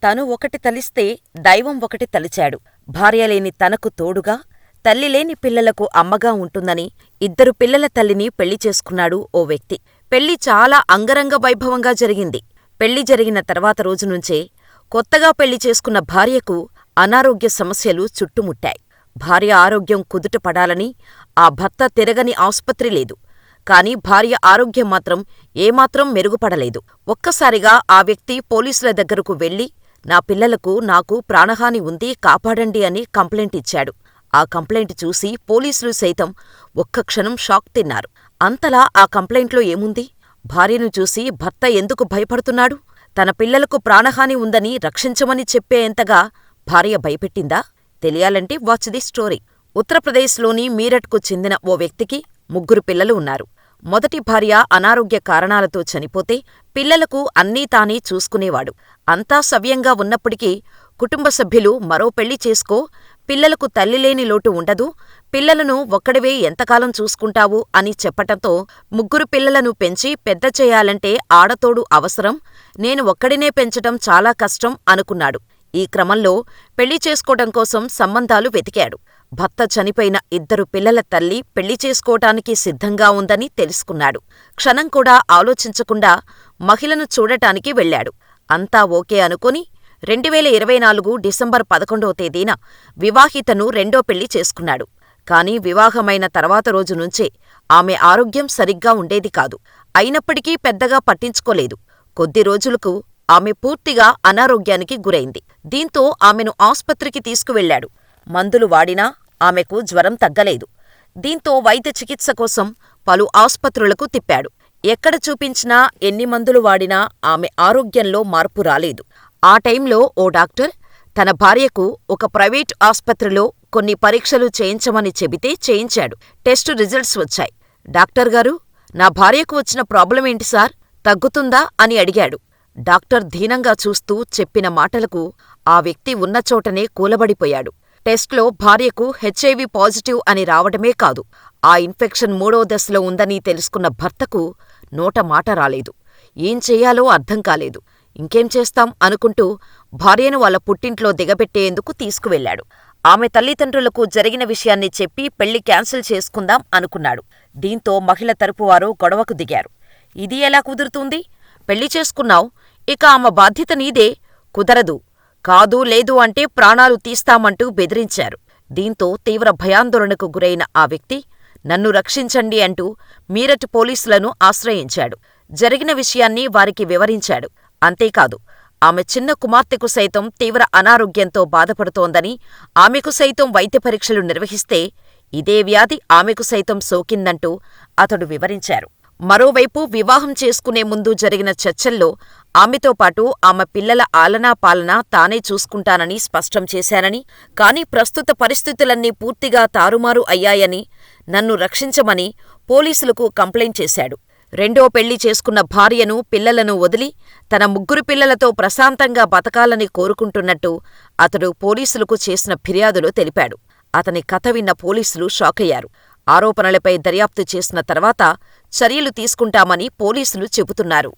తను ఒకటి తలిస్తే దైవం ఒకటి తలిచాడు. భార్యలేని తనకు తోడుగా, తల్లిలేని పిల్లలకు అమ్మగా ఉంటుందని ఇద్దరు పిల్లల తల్లిని పెళ్లి చేసుకున్నాడు ఓ వ్యక్తి. పెళ్లి చాలా అంగరంగ వైభవంగా జరిగింది. పెళ్లి జరిగిన తర్వాత రోజునుంచే కొత్తగా పెళ్లి చేసుకున్న భార్యకు అనారోగ్య సమస్యలు చుట్టుముట్టాయి. భార్య ఆరోగ్యం కుదుటపడాలని ఆ భర్త తిరగని ఆసుపత్రి లేదు. కాని భార్య ఆరోగ్యం మాత్రం ఏమాత్రం మెరుగుపడలేదు. ఒక్కసారిగా ఆ వ్యక్తి పోలీసుల దగ్గరకు వెళ్లి, నా పిల్లలకు నాకు ప్రాణహాని ఉంది, కాపాడండి అని కంప్లైంట్ ఇచ్చాడు. ఆ కంప్లైంట్ చూసి పోలీసులు సైతం ఒక్క క్షణం షాక్ తిన్నారు. అంతలా ఆ కంప్లైంట్లో ఏముంది? భార్యను చూసి భర్త ఎందుకు భయపడుతున్నాడు? తన పిల్లలకు ప్రాణహాని ఉందని రక్షించమని చెప్పేంతగా భార్య భయపెట్టిందా? తెలియాలంటే వాచ్ ది స్టోరీ. ఉత్తరప్రదేశ్లోని మీరట్కు చెందిన ఓ వ్యక్తికి 3 పిల్లలు ఉన్నారు. మొదటి భార్య అనారోగ్య కారణాలతో చనిపోతే పిల్లలకు అన్నీ తానే చూసుకునేవాడు. అంతా సవ్యంగా ఉన్నప్పటికీ కుటుంబ సభ్యులు మరో పెళ్లి చేసుకో, పిల్లలకు తల్లిలేని లోటు ఉండదు, పిల్లలను ఒక్కడివే ఎంతకాలం చూసుకుంటావు అని చెప్పటంతో 3 పిల్లలను పెంచి పెద్ద చేయాలంటే ఆడతోడు అవసరం, నేను ఒక్కడినే పెంచటం చాలా కష్టం అనుకున్నాడు. ఈ క్రమంలో పెళ్లి చేసుకోవటం కోసం సంబంధాలు వెతికాడు. భర్త చనిపోయిన 2 పిల్లల తల్లి పెళ్లి చేసుకోటానికి సిద్ధంగా ఉందని తెలుసుకున్నాడు. క్షణం కూడా ఆలోచించకుండా మహిళను చూడటానికి వెళ్లాడు. అంతా ఓకే అనుకుని 2024 డిసెంబర్ 11వ తేదీన వివాహితను రెండో పెళ్లి చేసుకున్నాడు. కాని వివాహమైన తర్వాత రోజు నుంచే ఆమె ఆరోగ్యం సరిగ్గా ఉండేది కాదు. అయినప్పటికీ పెద్దగా పట్టించుకోలేదు. కొద్ది రోజులకు ఆమె పూర్తిగా అనారోగ్యానికి గురైంది. దీంతో ఆమెను ఆస్పత్రికి తీసుకువెళ్లాడు. మందులు వాడినా ఆమెకు జ్వరం తగ్గలేదు. దీంతో వైద్య చికిత్స కోసం పలు ఆస్పత్రులకు తిప్పాడు. ఎక్కడ చూపించినా, ఎన్ని మందులు వాడినా ఆమె ఆరోగ్యంలో మార్పు రాలేదు. ఆ టైంలో ఓ డాక్టర్ తన భార్యకు ఒక ప్రైవేట్ ఆస్పత్రిలో కొన్ని పరీక్షలు చేయించమని చెబితే చేయించాడు. టెస్టు రిజల్ట్స్ వచ్చాయి. డాక్టర్గారు, నా భార్యకు వచ్చిన ప్రాబ్లమేంటి సార్? తగ్గుతుందా అని అడిగాడు. డాక్టర్ దీనంగా చూస్తూ చెప్పిన మాటలకు ఆ వ్యక్తి ఉన్నచోటనే కూలబడిపోయాడు. టెస్ట్లో భార్యకు హెచ్ఐవి పాజిటివ్ అని రావడమే కాదు, ఆ ఇన్ఫెక్షన్ 3వ దశలో ఉందని తెలుసుకున్న భర్తకు నోట మాట రాలేదు. ఏం చెయ్యాలో అర్థం కాలేదు. ఇంకేం చేస్తాం అనుకుంటూ భార్యను వాళ్ళ పుట్టింట్లో దిగబెట్టేందుకు తీసుకువెళ్లాడు. ఆమె తల్లిదండ్రులకు జరిగిన విషయాన్ని చెప్పి పెళ్లి క్యాన్సిల్ చేసుకుందాం అనుకున్నాడు. దీంతో మహిళ తరపువారు గొడవకు దిగారు. ఇది ఎలా కుదురుతుంది? పెళ్లి చేసుకున్నావ్, ఇక ఆమె బాధ్యత నీదే. కుదరదు, కాదు లేదు అంటే ప్రాణాలు తీస్తామంటూ బెదిరించారు. దీంతో తీవ్ర భయాందోళనకు గురైన ఆ వ్యక్తి నన్ను రక్షించండి అంటూ మీరట్ పోలీసులను ఆశ్రయించాడు. జరిగిన విషయాన్ని వారికి వివరించాడు. అంతేకాదు, ఆమె చిన్న కుమార్తెకు సైతం తీవ్ర అనారోగ్యంతో బాధపడుతోందని, ఆమెకు సైతం వైద్య పరీక్షలు నిర్వహిస్తే ఇదే వ్యాధి ఆమెకు సైతం సోకిందంటూ అతడు వివరించారు. మరోవైపు వివాహం చేసుకునే ముందు జరిగిన చర్చల్లో ఆమెతో పాటు ఆమె పిల్లల ఆలనా పాలనా తానే చూసుకుంటానని స్పష్టం చేశానని, కాని ప్రస్తుత పరిస్థితులన్నీ పూర్తిగా తారుమారు అయ్యాయని, నన్ను రక్షించమని పోలీసులకు కంప్లైంట్ చేశాడు. రెండో పెళ్లి చేసుకున్న భార్యను, పిల్లలను వదిలి తన 3 పిల్లలతో ప్రశాంతంగా బతకాలని కోరుకుంటున్నట్టు అతడు పోలీసులకు చేసిన ఫిర్యాదులో తెలిపాడు. అతని కథ విన్న పోలీసులు షాకయ్యారు. ఆరోపణలపై దర్యాప్తు చేసిన తర్వాత చర్యలు తీసుకుంటామని పోలీసులు చెబుతున్నారు.